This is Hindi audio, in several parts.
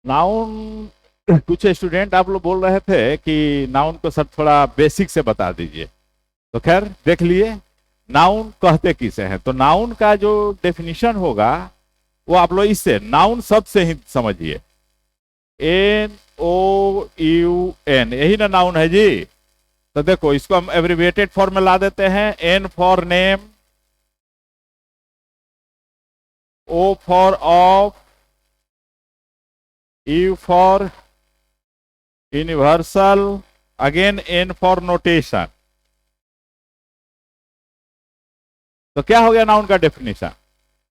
नाउन कुछ स्टूडेंट आप लोग बोल रहे थे कि नाउन को सर थोड़ा बेसिक से बता दीजिए, तो खैर देख लिए नाउन कहते किसे हैं। तो नाउन का जो डेफिनेशन होगा वो आप लोग इससे नाउन शब्द से ही समझिए। NOUN, यही ना नाउन है जी। तो देखो इसको हम एब्रिविएटेड फॉर्म में ला देते हैं। N for name, O for of, U for universal, again N for notation. तो क्या हो गया नाउन का definition?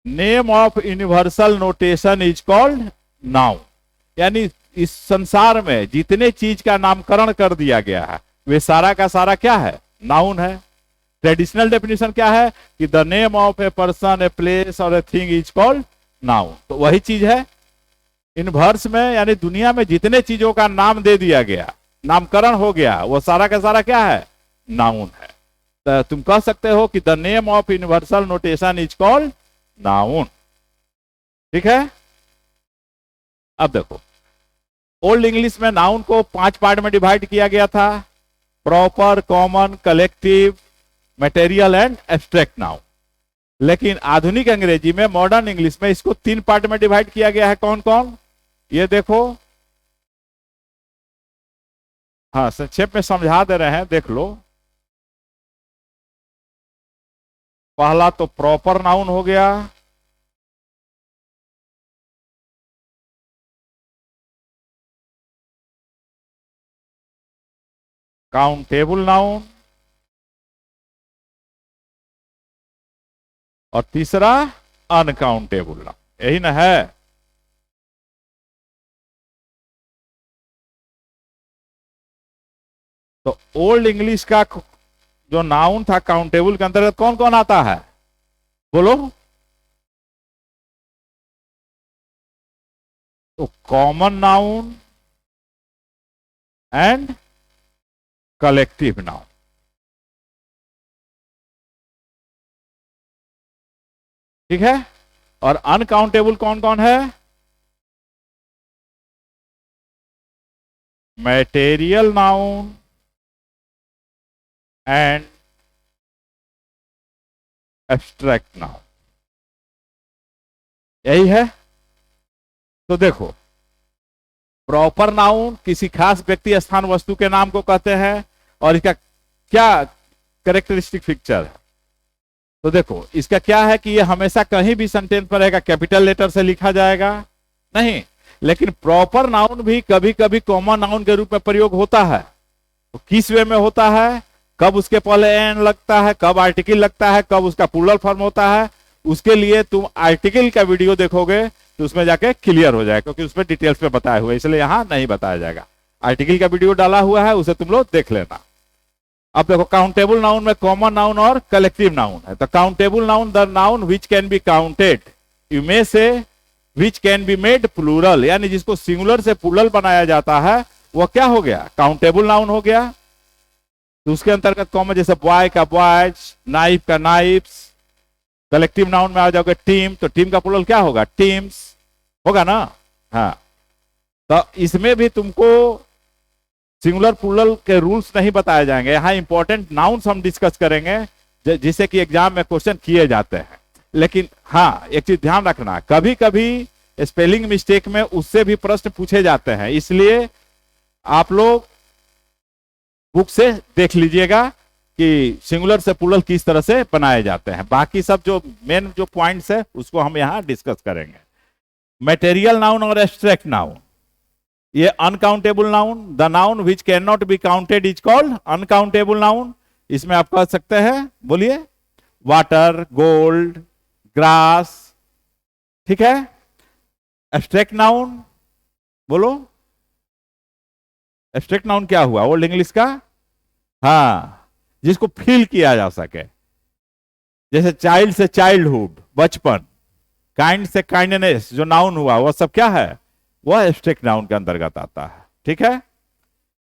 Name of universal notation is called noun. यानी इस संसार में जितने चीज का नामकरण कर दिया गया है वे सारा का सारा क्या है? नाउन है। ट्रेडिशनल डेफिनेशन क्या है कि the name of a person, a place और a thing is called noun. तो वही चीज है इनवर्स में, यानी दुनिया में जितने चीजों का नाम दे दिया गया, नामकरण हो गया, वो सारा का सारा क्या है? नाउन है। तो तुम कह सकते हो कि the name of universal notation is called noun. ठीक है। अब देखो ओल्ड इंग्लिश में नाउन को 5 पार्ट में डिवाइड किया गया था। Proper, common, collective, material and abstract noun. लेकिन आधुनिक अंग्रेजी में, मॉडर्न इंग्लिश में इसको 3 पार्ट में डिवाइड किया गया है। कौन कौन? ये देखो, हाँ संक्षेप में समझा दे रहे हैं, देख लो। पहला तो प्रॉपर नाउन हो गया, काउंटेबल नाउन, और तीसरा अनकाउंटेबल नाउन। यही ना है। तो ओल्ड इंग्लिश का जो नाउन था काउंटेबल के अंतर्गत कौन कौन आता है? बोलो। तो common noun and collective noun. ठीक है। और अनकाउंटेबल कौन कौन है? Material noun and abstract noun. यही है। तो देखो, प्रॉपर नाउन किसी खास व्यक्ति, स्थान, वस्तु के नाम को कहते हैं। और इसका क्या कैरेक्टरिस्टिक फीचर है? तो देखो इसका क्या है कि ये हमेशा कहीं भी सेंटेंस पर रहेगा, कैपिटल लेटर से लिखा जाएगा नहीं। लेकिन प्रॉपर नाउन भी कभी कभी कॉमन नाउन के रूप में प्रयोग होता है। तो किस वे में होता है? कब उसके पहले एन लगता है, कब आर्टिकल लगता है, कब उसका प्लूरल फॉर्म होता है, उसके लिए तुम आर्टिकल का वीडियो देखोगे तो उसमें जाके क्लियर हो जाएगा, क्योंकि उसमें डिटेल्स में बताया हुआ है, इसलिए यहां नहीं बताया जाएगा। आर्टिकल का वीडियो डाला हुआ है, उसे तुम लोग देख लेना। अब देखो काउंटेबल नाउन में कॉमन नाउन और कलेक्टिव नाउन है। तो countable noun, the noun which can be counted, you may say which can be made plural, यानी जिसको सिंगुलर से प्लूरल बनाया जाता है, वो क्या हो गया? काउंटेबल नाउन हो गया। तो उसके अंतर्गत कॉमन, जैसे बॉय का बॉयज, नाइफ का नाइफ्स। कलेक्टिव नाउन में आ जाओगे टीम, तो टीम का प्लूरल क्या होगा? टीम्स होगा ना। हाँ, तो इसमें भी तुमको सिंगुलर प्लूरल के रूल्स नहीं बताए जाएंगे। यहां इंपॉर्टेंट नाउन्स हम डिस्कस करेंगे जिसे कि एग्जाम में क्वेश्चन किए जाते हैं। लेकिन हाँ, एक चीज ध्यान रखना, कभी कभी स्पेलिंग मिस्टेक में उससे भी प्रश्न पूछे जाते हैं, इसलिए आप लोग बुक से देख लीजिएगा कि सिंगुलर से प्लूरल किस तरह से बनाए जाते हैं। बाकी सब जो मेन जो पॉइंट्स है उसको हम यहां डिस्कस करेंगे। मटेरियल नाउन और एब्स्ट्रैक्ट नाउन, ये uncountable noun, the noun which can not be counted is called uncountable noun. इसमें आप कह सकते हैं, बोलिए, वाटर, गोल्ड, ग्रास। ठीक है। एब्स्ट्रैक्ट नाउन, बोलो। एब्स्ट्रैक्ट नाउन क्या हुआ? ओल्ड इंग्लिश का, हाँ, जिसको फील किया जा सके। जैसे चाइल्ड से चाइल्डहुड, बचपन। काइंड से काइंडनेस, जो नाउन हुआ वह सब क्या है? वह एब्स्ट्रैक्ट नाउन के अंतर्गत आता है। ठीक है।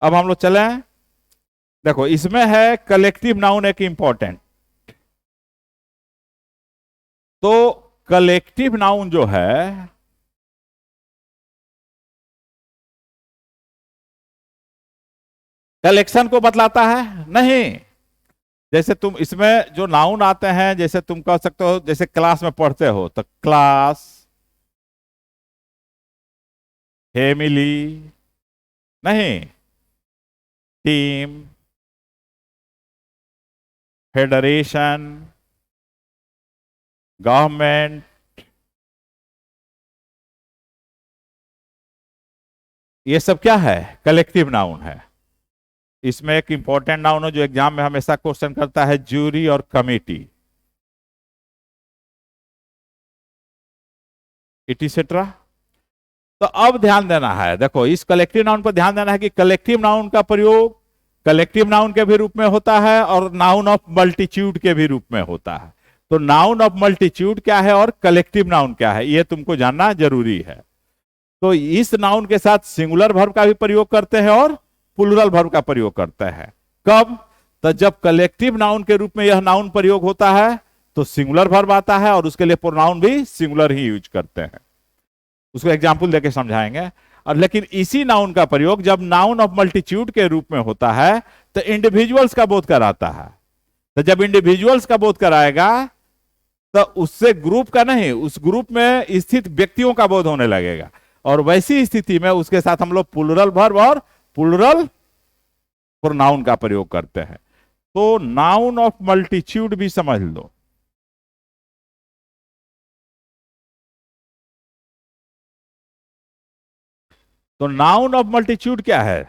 अब हम लोग चले, देखो इसमें है कलेक्टिव नाउन एक इंपॉर्टेंट। तो कलेक्टिव नाउन जो है कलेक्शन को बतलाता है? नहीं। जैसे तुम इसमें जो नाउन आते हैं, जैसे तुम कह सकते हो, जैसे क्लास में पढ़ते हो तो क्लास, फैमिली, नहीं, टीम, फेडरेशन, गवर्नमेंट, ये सब क्या है? कलेक्टिव नाउन है। इसमें एक इंपॉर्टेंट नाउन है जो एग्जाम में हमेशा क्वेश्चन करता है, जूरी और कमिटी, इटिसेट्रा। तो अब ध्यान देना है, देखो इस कलेक्टिव नाउन पर ध्यान देना है कि कलेक्टिव नाउन का प्रयोग कलेक्टिव नाउन के भी रूप में होता है और नाउन ऑफ मल्टीट्यूड के भी रूप में होता है। तो नाउन ऑफ मल्टीट्यूड क्या है और कलेक्टिव नाउन क्या है, यह तुमको जानना जरूरी है। तो इस नाउन के साथ सिंगुलर वर्ब का भी प्रयोग करते हैं और प्लूरल वर्ब का प्रयोग करते हैं। कब? तो जब कलेक्टिव नाउन के रूप में यह नाउन प्रयोग होता है तो सिंगुलर वर्ब आता है और उसके लिए प्रोनाउन भी सिंगुलर ही यूज करते हैं। उसको एग्जाम्पल देके समझाएंगे। और लेकिन इसी नाउन का प्रयोग जब नाउन ऑफ मल्टीट्यूड के रूप में होता है तो इंडिविजुअल्स का बोध कराता है। तो जब इंडिविजुअल्स का बोध कराएगा तो उससे ग्रुप का नहीं, उस ग्रुप में स्थित व्यक्तियों का बोध होने लगेगा। और वैसी स्थिति में उसके साथ हम लोग प्लूरल वर्ब और प्लूरल प्रोनाउन का प्रयोग करते हैं। तो नाउन ऑफ मल्टीट्यूड भी समझ लो। तो नाउन ऑफ मल्टीट्यूड क्या है?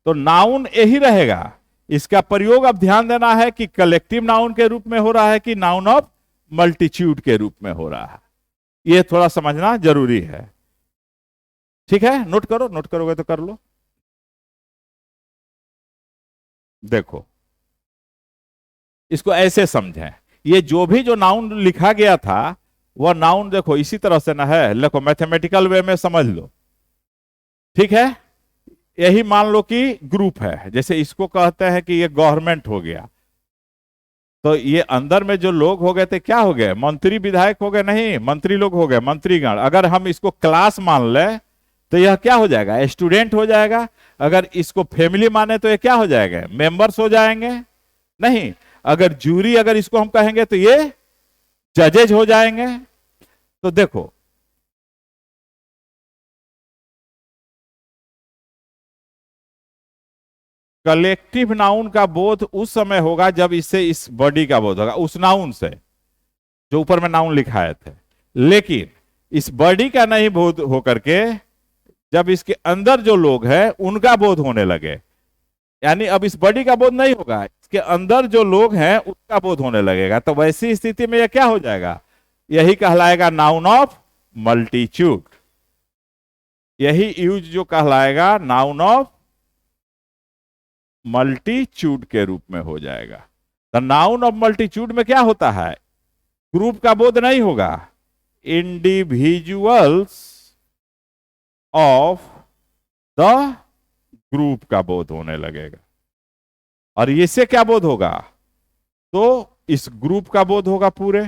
तो नाउन यही रहेगा, इसका प्रयोग अब ध्यान देना है कि कलेक्टिव नाउन के रूप में हो रहा है कि नाउन ऑफ मल्टीट्यूड के रूप में हो रहा है। यह थोड़ा समझना जरूरी है। ठीक है, नोट करो, नोट करोगे तो कर लो। देखो इसको ऐसे समझें, ये जो नाउन लिखा गया था वह नाउन देखो इसी तरह से ना है, देखो मैथमेटिकल वे में समझ लो। ठीक है, यही मान लो कि ग्रुप है, जैसे इसको कहते हैं कि ये गवर्नमेंट हो गया। तो ये अंदर में जो लोग हो गए थे क्या हो गए? मंत्री विधायक हो गए? नहीं, मंत्री लोग हो गए, मंत्रीगण। अगर हम इसको क्लास मान ले तो यह क्या हो जाएगा? स्टूडेंट हो जाएगा। अगर इसको फैमिली माने तो ये क्या हो जाएगा? मेंबर्स हो जाएंगे। नहीं, अगर जूरी अगर इसको हम कहेंगे तो ये जजेज हो जाएंगे। तो देखो कलेक्टिव नाउन का बोध उस समय होगा जब इससे इस बॉडी का बोध होगा, उस नाउन से जो ऊपर में नाउन लिखाए थे। लेकिन इस बॉडी का नहीं बोध होकर के जब इसके अंदर जो लोग हैं उनका बोध होने लगे, यानी अब इस बॉडी का बोध नहीं होगा, इसके अंदर जो लोग हैं उनका बोध होने लगेगा। तो वैसी स्थिति में यह क्या हो जाएगा? यही कहलाएगा नाउन ऑफ मल्टीट्यूड। यही यूज जो कहलाएगा नाउन ऑफ मल्टीट्यूड के रूप में हो जाएगा। तो नाउन ऑफ मल्टीट्यूड में क्या होता है? ग्रुप का बोध नहीं होगा, इंडिविजुअल्स ऑफ द ग्रुप का बोध होने लगेगा। और इससे क्या बोध होगा? तो इस ग्रुप का बोध होगा पूरे।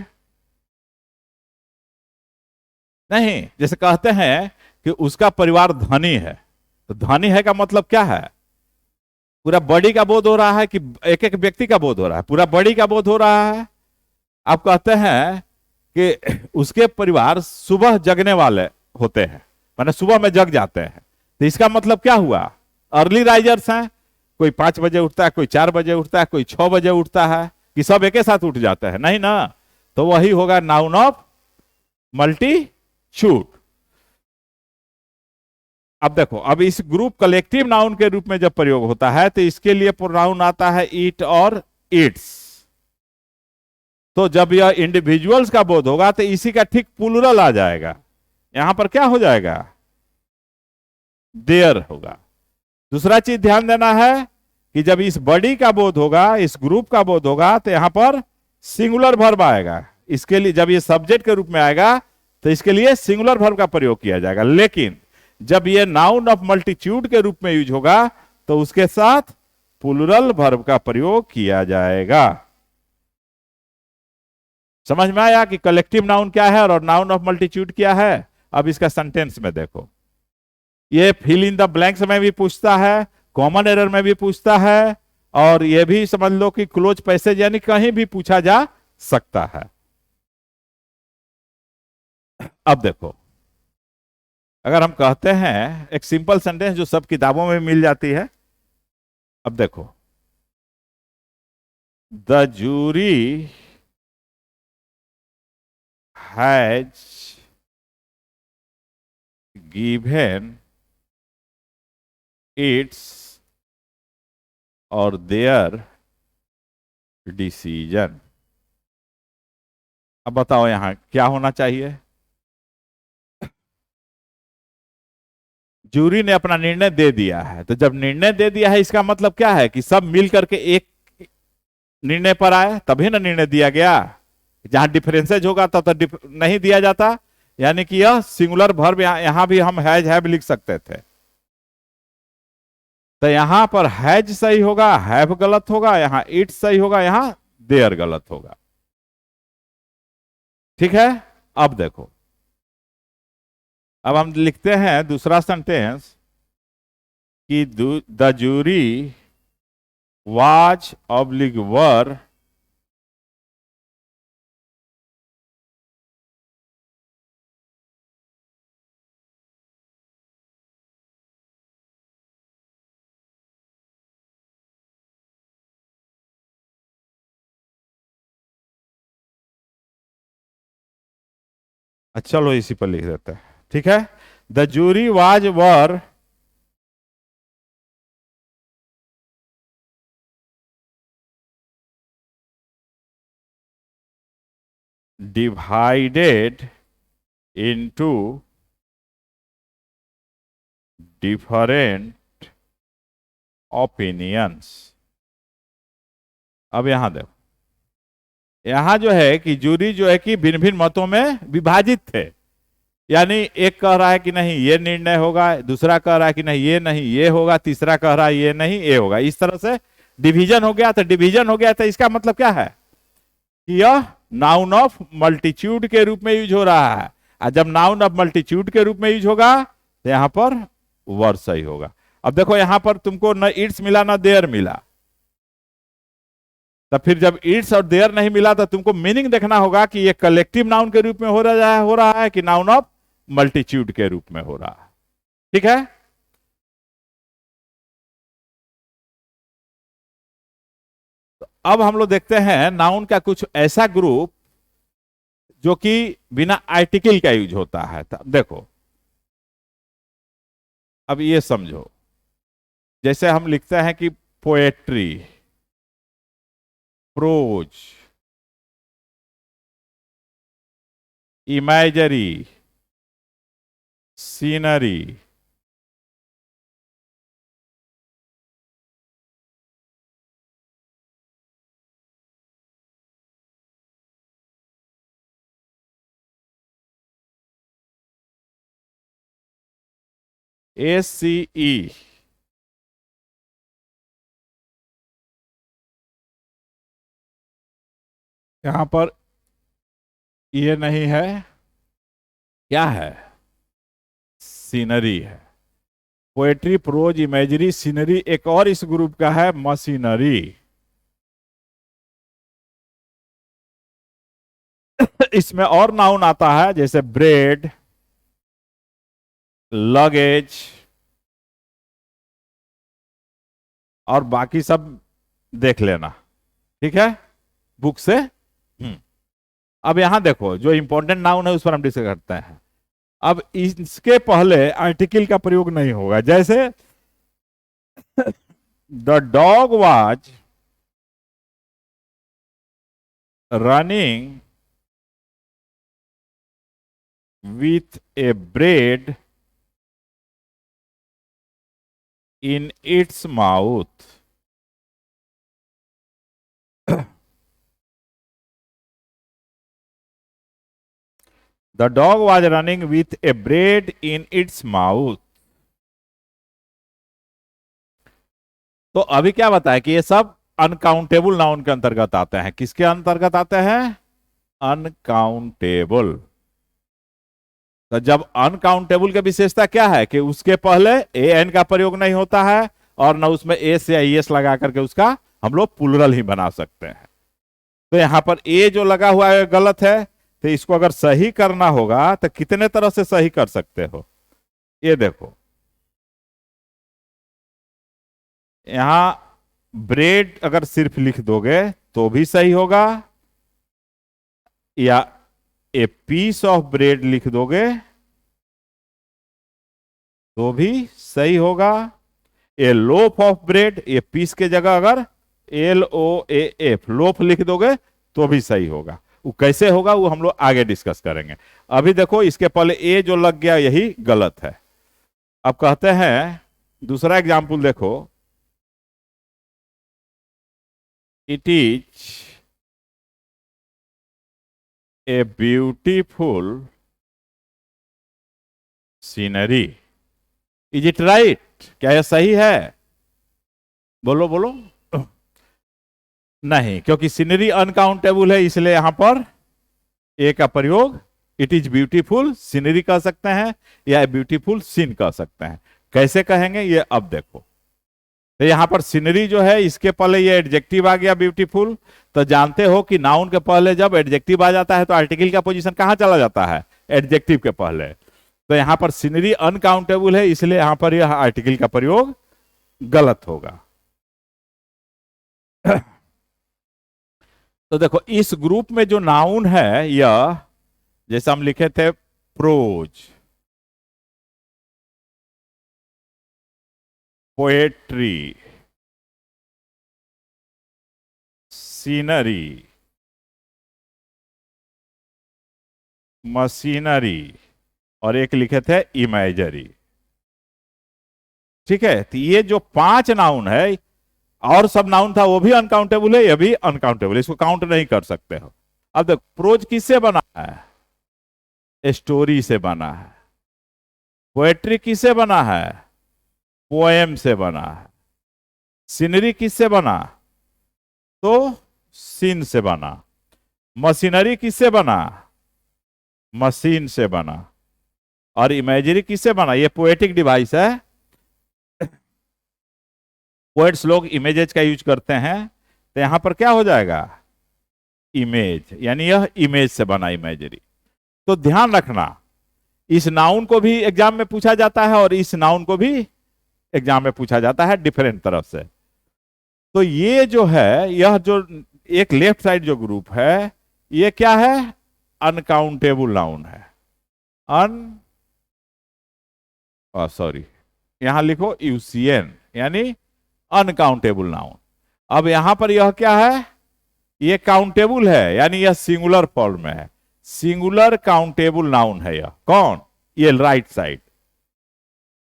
नहीं, जैसे कहते हैं कि उसका परिवार धनी है, तो धनी है का मतलब क्या है? पूरा बॉडी का बोध हो रहा है कि एक एक व्यक्ति का बोध हो रहा है? पूरा बॉडी का बोध हो रहा है। आप कहते हैं कि उसके परिवार सुबह जगने वाले होते हैं, माने सुबह में जग जाते हैं। तो इसका मतलब क्या हुआ? अर्ली राइजर्स हैं। कोई 5 बजे उठता है, कोई 4 बजे उठता है, कोई 6 बजे उठता है, कि सब एक साथ उठ जाते हैं? नहीं ना। तो वही होगा नाउन ऑफ मल्टीट्यूड। अब देखो, अब इस ग्रुप कलेक्टिव नाउन के रूप में जब प्रयोग होता है तो इसके लिए प्रोनाउन आता है इट और इट्स। तो जब यह इंडिविजुअल्स का बोध होगा तो इसी का ठीक प्लूरल आ जाएगा। यहां पर क्या हो जाएगा? देयर होगा। दूसरा चीज ध्यान देना है कि जब इस बॉडी का बोध होगा, इस ग्रुप का बोध होगा, तो यहां पर सिंगुलर वर्ब आएगा। इसके लिए जब ये सब्जेक्ट के रूप में आएगा तो इसके लिए सिंगुलर वर्ब का प्रयोग किया जाएगा। लेकिन जब ये नाउन ऑफ मल्टीट्यूड के रूप में यूज होगा तो उसके साथ प्लूरल वर्ब का प्रयोग किया जाएगा। समझ में आया कि कलेक्टिव नाउन क्या है और नाउन ऑफ मल्टीट्यूड क्या है? अब इसका सेंटेंस में देखो, ये फिल इन द ब्लैंक्स में भी पूछता है कॉमन एरर में भी पूछता है, और यह भी समझ लो कि क्लोज पैसेज यानी कहीं भी पूछा जा सकता है। अब देखो, अगर हम कहते हैं एक सिंपल सेंटेंस जो सब किताबों में मिल जाती है। अब देखो, the jury has given its और देयर डिसीजन। अब बताओ यहां क्या होना चाहिए? जूरी ने अपना निर्णय दे दिया है, तो जब निर्णय दे दिया है इसका मतलब क्या है कि सब मिल करके एक निर्णय पर आए, तभी ना निर्णय दिया गया। जहां डिफरेंसेज होगा तब तो नहीं दिया जाता। यानी कि यह सिंगुलर वर्ब, यहां भी हम हैज हैव लिख सकते थे, तो यहां पर हैज सही होगा, हैव गलत होगा, यहां इट सही होगा, यहां देयर गलत होगा। ठीक है। अब देखो, अब हम लिखते हैं दूसरा सेंटेंस कि the jury was oblique were चलो इसी पर लिख देते हैं। ठीक है, the jury was were divided into different opinions। अब यहां देखो, यहां जो है कि जूरी जो है कि भिन्न भिन्न मतों में विभाजित थे। यानी एक कह रहा है कि नहीं ये निर्णय होगा, दूसरा कह रहा है कि नहीं ये नहीं ये होगा, तीसरा कह रहा है ये नहीं ये होगा। इस तरह से डिवीजन हो गया। तो डिवीजन हो गया तो इसका मतलब क्या है कि यह नाउन ऑफ मल्टीट्यूड के रूप में यूज हो रहा है। और जब नाउन ऑफ मल्टीट्यूड के रूप में यूज होगा तो यहां पर वर्ड सही होगा। अब देखो, यहां पर तुमको न इट्स मिला न देयर मिला, तो फिर जब इट्स और देयर नहीं मिला तो तुमको मीनिंग देखना होगा कि ये कलेक्टिव नाउन के रूप में हो रहा है कि नाउन ऑफ मल्टीट्यूड के रूप में हो रहा है। ठीक है। तो अब हम लोग देखते हैं नाउन का कुछ ऐसा ग्रुप जो कि बिना आर्टिकल का यूज होता है। तो देखो, अब ये समझो, जैसे हम लिखते हैं कि poetry, prose, imagery, scenery, ACE, यहां पर ये नहीं है, क्या है? सीनरी है। Poetry, prose, imagery, scenery. एक और इस ग्रुप का है मशीनरी। इसमें और नाउन आता है जैसे ब्रेड, लगेज और बाकी सब देख लेना। ठीक है, बुक से। अब यहां देखो, जो इंपॉर्टेंट नाउन है उस पर हम डिस्कस करते हैं। अब इसके पहले आर्टिकल का प्रयोग नहीं होगा। जैसे the dog was running with A bread in its mouth. The dog was running with a bread in its mouth। तो अभी क्या बताया कि ये सब अनकाउंटेबल नाउन के अंतर्गत आते हैं। किसके अंतर्गत आते हैं? अनकाउंटेबल। तो जब अनकाउंटेबल की विशेषता क्या है कि उसके पहले ए एन का प्रयोग नहीं होता है और ना उसमें एस या ईएस लगा करके उसका हम लोग प्लूरल ही बना सकते हैं। तो यहां पर ए जो लगा हुआ है गलत है, तो इसको अगर सही करना होगा तो कितने तरह से सही कर सकते हो? ये देखो, यहां ब्रेड अगर सिर्फ लिख दोगे तो भी सही होगा, या ए पीस ऑफ ब्रेड लिख दोगे तो भी सही होगा। ए लोफ ऑफ ब्रेड, ये पीस के जगह अगर LOAF लोफ लिख दोगे तो भी सही होगा। वो कैसे होगा वो हम लोग आगे डिस्कस करेंगे। अभी देखो इसके पहले ए जो लग गया यही गलत है। अब कहते हैं दूसरा एग्जाम्पल देखो, it is a beautiful scenery. Is it right? क्या यह सही है? बोलो बोलो। नहीं, क्योंकि सीनरी अनकाउंटेबल है, इसलिए यहां पर ए का प्रयोग इट इज ब्यूटीफुल सीनरी कह सकते हैं या ब्यूटीफुल सीन कह सकते हैं। कैसे कहेंगे ये अब देखो। तो यहां पर सीनरी जो है इसके पहले ये एडजेक्टिव आ गया ब्यूटीफुल। तो जानते हो कि नाउन के पहले जब एडजेक्टिव आ जाता है तो आर्टिकल का पोजीशन कहां चला जाता है? एडजेक्टिव के पहले। तो यहां पर सीनरी अनकाउंटेबल है, इसलिए यहां पर यह आर्टिकल का प्रयोग गलत होगा। तो देखो इस ग्रुप में जो नाउन है यह, जैसे हम लिखे थे प्रोज, पोएट्री, सीनरी, मशीनरी और एक लिखे थे इमेजरी। ठीक है, तो ये जो 5 नाउन है, और सब नाउन था वो भी अनकाउंटेबल है, ये भी अनकाउंटेबल, इसको काउंट नहीं कर सकते हो। अब देखो प्रोज किससे बना है? स्टोरी से बना है। पोएट्री किससे बना है? पोएम से बना है। सीनरी किससे बना? तो सीन से बना। मशीनरी किससे बना? मशीन से बना। और इमेजरी किससे बना? ये पोएटिक डिवाइस है, पोएट्स लोग इमेजेस का यूज करते हैं। तो यहां पर क्या हो जाएगा? इमेज, यानी यह इमेज से बना इमेजरी। तो ध्यान रखना, इस नाउन को भी एग्जाम में पूछा जाता है और इस नाउन को भी एग्जाम में पूछा जाता है डिफरेंट तरफ से। तो ये जो है, यह जो एक लेफ्ट साइड जो ग्रुप है ये क्या है? अनकाउंटेबल नाउन है। सॉरी, यहां लिखो यूसीएन, यानी अनकाउंटेबल नाउन। अब यहां पर यह क्या है? ये काउंटेबल है, यानी यह सिंगुलर फॉर्म में है। सिंगुलर काउंटेबल नाउन है यह। कौन? ये राइट साइड।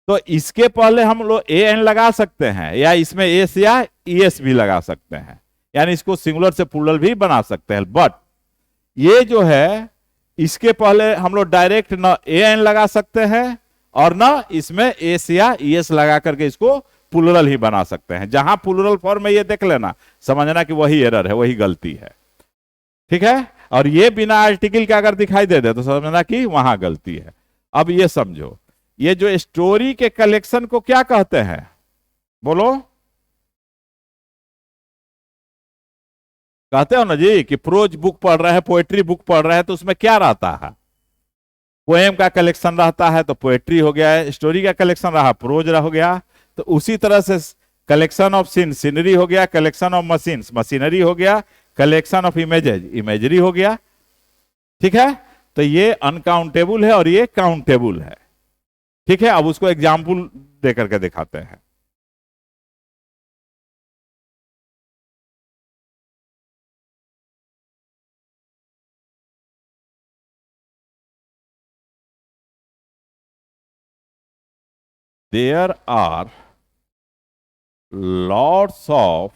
तो इसके पहले हम लोग एन लगा सकते हैं, या इसमें एस या ईएस भी लगा सकते हैं, यानी इसको सिंगुलर से प्लूरल भी बना सकते हैं। बट ये जो है इसके पहले हम लोग डायरेक्ट ना एन लगा सकते हैं और ना इसमें एस या ईएस लगा करके इसको प्लूरल ही बना सकते हैं। जहां प्लूरल फॉर्म में ये देख लेना, समझना कि वही एरर है, वही गलती है। ठीक है, और ये बिना आर्टिकल के अगर दिखाई दे तो समझना कि वहां गलती है। अब ये समझो, ये जो स्टोरी के कलेक्शन को क्या कहते हैं? बोलो। कहते हो ना जी कि प्रोज बुक पढ़ रहे हैं, पोएट्री बुक पढ़ रहे हैं, तो उसमें क्या रहता है? पोएम का कलेक्शन रहता है तो पोएट्री हो गया, स्टोरी का कलेक्शन रहा प्रोज हो गया। तो उसी तरह से कलेक्शन ऑफ सीन सीनरी हो गया, कलेक्शन ऑफ मशीन्स मशीनरी हो गया, कलेक्शन ऑफ इमेजेज इमेजरी हो गया। ठीक है, तो ये अनकाउंटेबल है और ये काउंटेबल है। ठीक है, अब उसको एग्जाम्पल दे करके दिखाते हैं। There are lots of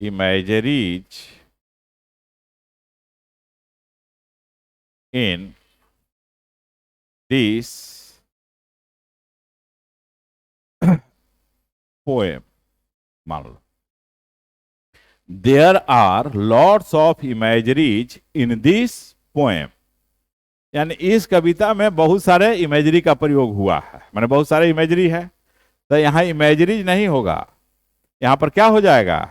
imageries in this poem. मान लो, there are lots of imageries in this poem. यानी इस कविता में बहुत सारे इमेजरी का प्रयोग हुआ है, माने बहुत सारे इमेजरी है, तो यहां इमेजरी नहीं होगा, यहां पर क्या हो जाएगा,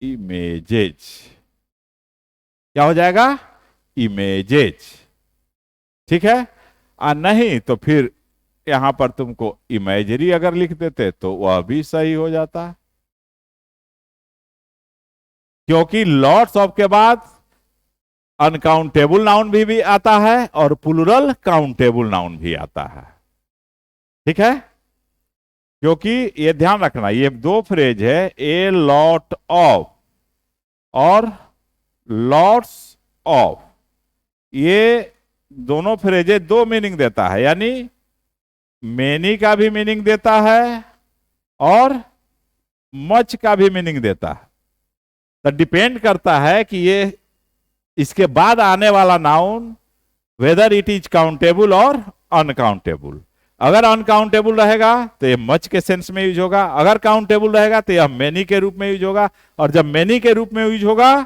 इमेजेज। क्या हो जाएगा, इमेजेज। ठीक है, नहीं तो फिर यहां पर तुमको इमेजरी अगर लिख देते तो वह भी सही हो जाता, क्योंकि लॉट्स ऑफ के बाद अनकाउंटेबल नाउन भी आता है और प्लुरल काउंटेबल नाउन भी आता है। ठीक है, क्योंकि ये ध्यान रखना, ये दो फ्रेज है, ए लॉट ऑफ और लॉट्स ऑफ, ये दोनों फ्रेजे दो मीनिंग देता है, यानी मेनी का भी मीनिंग देता है और मच का भी मीनिंग देता है। तो डिपेंड करता है कि ये इसके बाद आने वाला noun whether it is countable और अनकाउंटेबल। अगर अनकाउंटेबल रहेगा तो ये मच के सेंस में यूज होगा, अगर काउंटेबल रहेगा तो यह मेनी के रूप में यूज होगा, और जब मेनी के रूप में यूज होगा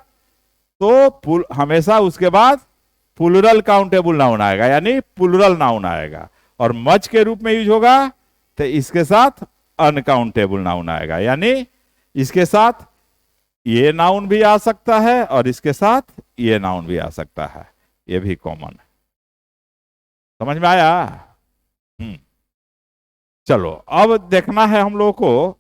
तो हमेशा उसके बाद प्लुरल काउंटेबल नाउन आएगा, यानी प्लुरल नाउन आएगा, और मच के रूप में यूज होगा तो इसके साथ अनकाउंटेबल नाउन आएगा, यानी इसके साथ ये नाउन भी आ सकता है और इसके साथ ये नाउन भी आ सकता है, ये भी कॉमन है। समझ में आया? चलो अब देखना है हम लोगों को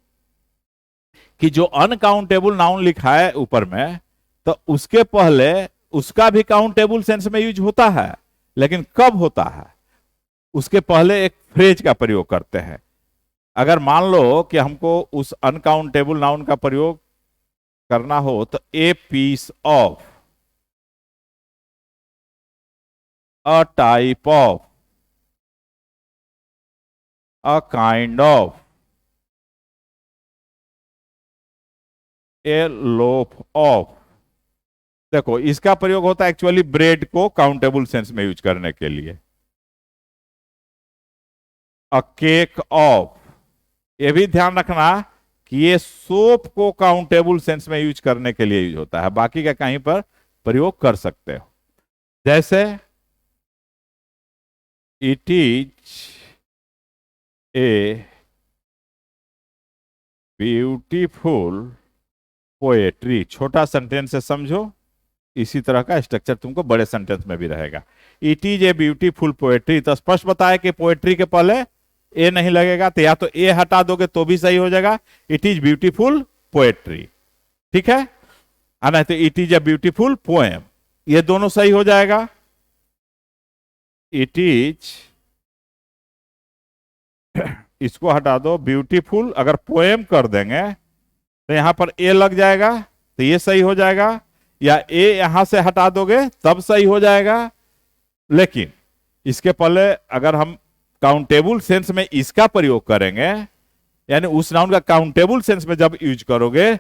कि जो अनकाउंटेबल नाउन लिखा है ऊपर में, तो उसके पहले उसका भी काउंटेबल सेंस में यूज होता है, लेकिन कब होता है, उसके पहले एक फ्रेज का प्रयोग करते हैं। अगर मान लो कि हमको उस अनकाउंटेबल नाउन का प्रयोग करना हो तो a piece of, a type of, a kind of, a loaf of। देखो इसका प्रयोग होता है एक्चुअली ब्रेड को काउंटेबल सेंस में यूज करने के लिए। a cake of, ये भी ध्यान रखना कि ये सोप को काउंटेबल सेंस में यूज करने के लिए यूज होता है, बाकी का कहीं पर प्रयोग कर सकते हो। जैसे it is a beautiful poetry, छोटा सेंटेंस से समझो, इसी तरह का स्ट्रक्चर तुमको बड़े सेंटेंस में भी रहेगा। It is a beautiful poetry, तो स्पष्ट बताया कि पोएट्री के पहले ए नहीं लगेगा, तो या तो ए हटा दोगे तो भी सही हो जाएगा, इट इज ब्यूटीफुल पोएट्री। ठीक है, नहीं तो it is a beautiful poem, ये दोनों सही हो जाएगा। इट इज, इसको हटा दो, ब्यूटीफुल अगर पोएम कर देंगे तो यहां पर ए लग जाएगा, तो ये सही हो जाएगा, या ए यहां से हटा दोगे तब सही हो जाएगा। लेकिन इसके पहले अगर हम काउंटेबल सेंस में इसका प्रयोग करेंगे, यानी उस नाउन का काउंटेबल सेंस में जब यूज करोगे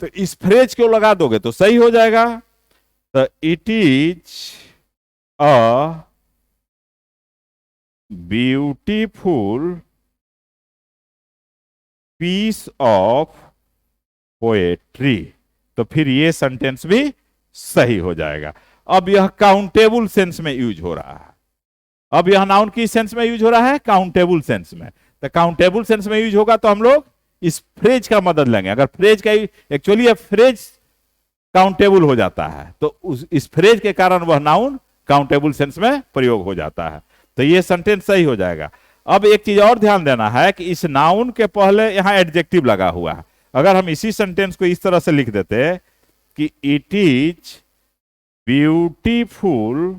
तो इस फ्रेज को लगा दोगे तो सही हो जाएगा। तो it is a beautiful piece of poetry, तो फिर ये सेंटेंस भी सही हो जाएगा। अब यह काउंटेबल सेंस में यूज हो रहा है, अब यह नाउन की सेंस में यूज हो रहा है, काउंटेबल सेंस में। तो काउंटेबल सेंस में यूज होगा तो हम लोग इस फ्रेज का मदद लेंगे। अगर फ्रेज का एक्चुअली यह फ्रेज काउंटेबल हो जाता है तो इस फ्रेज के कारण वह नाउन काउंटेबल सेंस में प्रयोग हो जाता है, तो यह सेंटेंस सही हो जाएगा। अब एक चीज और ध्यान देना है कि इस नाउन के पहले यहां एडजेक्टिव लगा हुआ है। अगर हम इसी सेंटेंस को इस तरह से लिख देते कि it is beautiful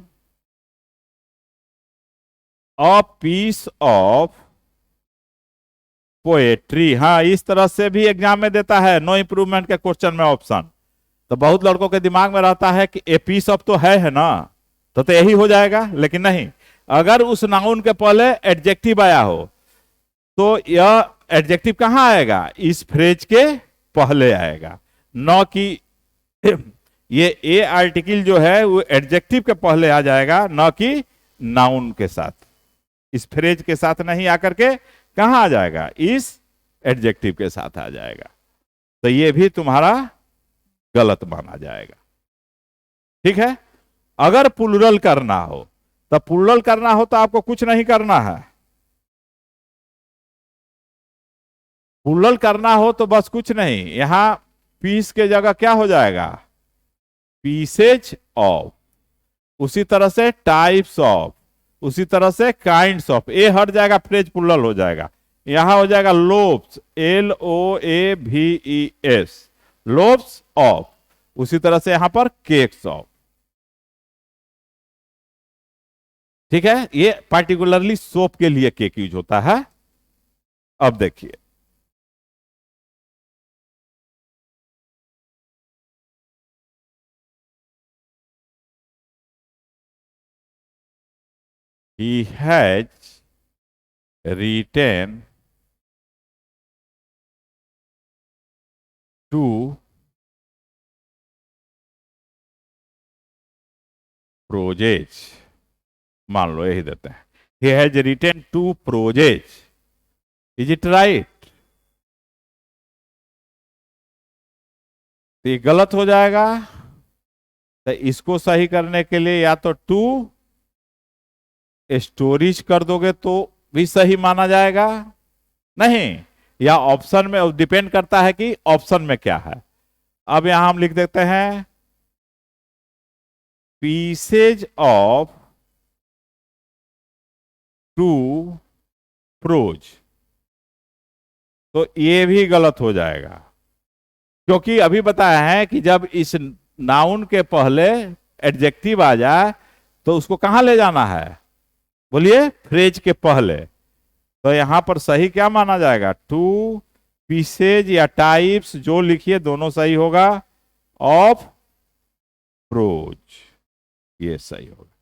a piece of poetry, हाँ इस तरह से भी एग्जाम में देता है, नो इंप्रूवमेंट के क्वेश्चन में ऑप्शन। तो बहुत लड़कों के दिमाग में रहता है कि ए पीस ऑफ तो है ना, तो यही हो जाएगा, लेकिन नहीं। अगर उस नाउन के पहले एडजेक्टिव आया हो तो यह एडजेक्टिव कहां आएगा, इस फ्रेज के पहले आएगा, न कि ये ए आर्टिकल जो है वो एडजेक्टिव के पहले आ जाएगा, न कि नाउन के साथ, इस फ्रेज के साथ नहीं आकर के कहां आ जाएगा, इस एडजेक्टिव के साथ आ जाएगा। तो ये भी तुम्हारा गलत माना जाएगा। ठीक है, अगर प्लूरल करना हो तो प्लूरल करना हो तो आपको कुछ नहीं करना है। प्लूरल करना हो तो बस कुछ नहीं, यहां पीस के जगह क्या हो जाएगा, पीसेज ऑफ, उसी तरह से टाइप्स ऑफ, उसी तरह से काइंड्स ऑफ, ए हट जाएगा, फ्रेज प्लूरल हो जाएगा। यहां हो जाएगा लोब्स, LOAVES, लोब्स ऑफ, उसी तरह से यहां पर केक्स ऑफ। ठीक है, ये पार्टिकुलरली सोप के लिए केक यूज होता है। अब देखिए, he has written to projects, मान लो यही देते हैं, he has written to projects, is it right? तो ये गलत हो जाएगा, तो इसको सही करने के लिए या तो टू स्टोरेज कर दोगे तो भी सही माना जाएगा, नहीं, या ऑप्शन में डिपेंड करता है कि ऑप्शन में क्या है। अब यहां हम लिख देते हैं पीसेज ऑफ टू प्रोज, तो ये भी गलत हो जाएगा, क्योंकि अभी बताया है कि जब इस नाउन के पहले एडजेक्टिव आ जाए तो उसको कहां ले जाना है, बोलिए, फ्रेज के पहले। तो यहां पर सही क्या माना जाएगा, टू पीसेज या टाइप्स, जो लिखिए दोनों सही होगा, ऑफ प्रोज, ये सही होगा।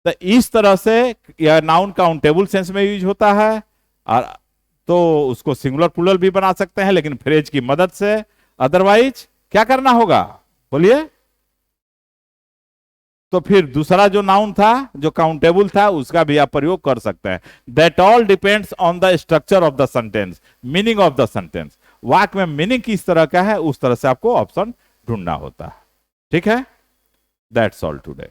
तो इस तरह से यह नाउन काउंटेबल सेंस में यूज होता है, और तो उसको सिंगुलर प्लूरल भी बना सकते हैं, लेकिन फ्रेज की मदद से। अदरवाइज क्या करना होगा, बोलिए, तो फिर दूसरा जो नाउन था जो काउंटेबल था उसका भी आप प्रयोग कर सकते हैं। That all depends on the structure of the sentence, meaning of the sentence. वाक्य में मीनिंग किस तरह का है उस तरह से आपको ऑप्शन ढूंढना होता है। ठीक है, दैट्स ऑल टुडे।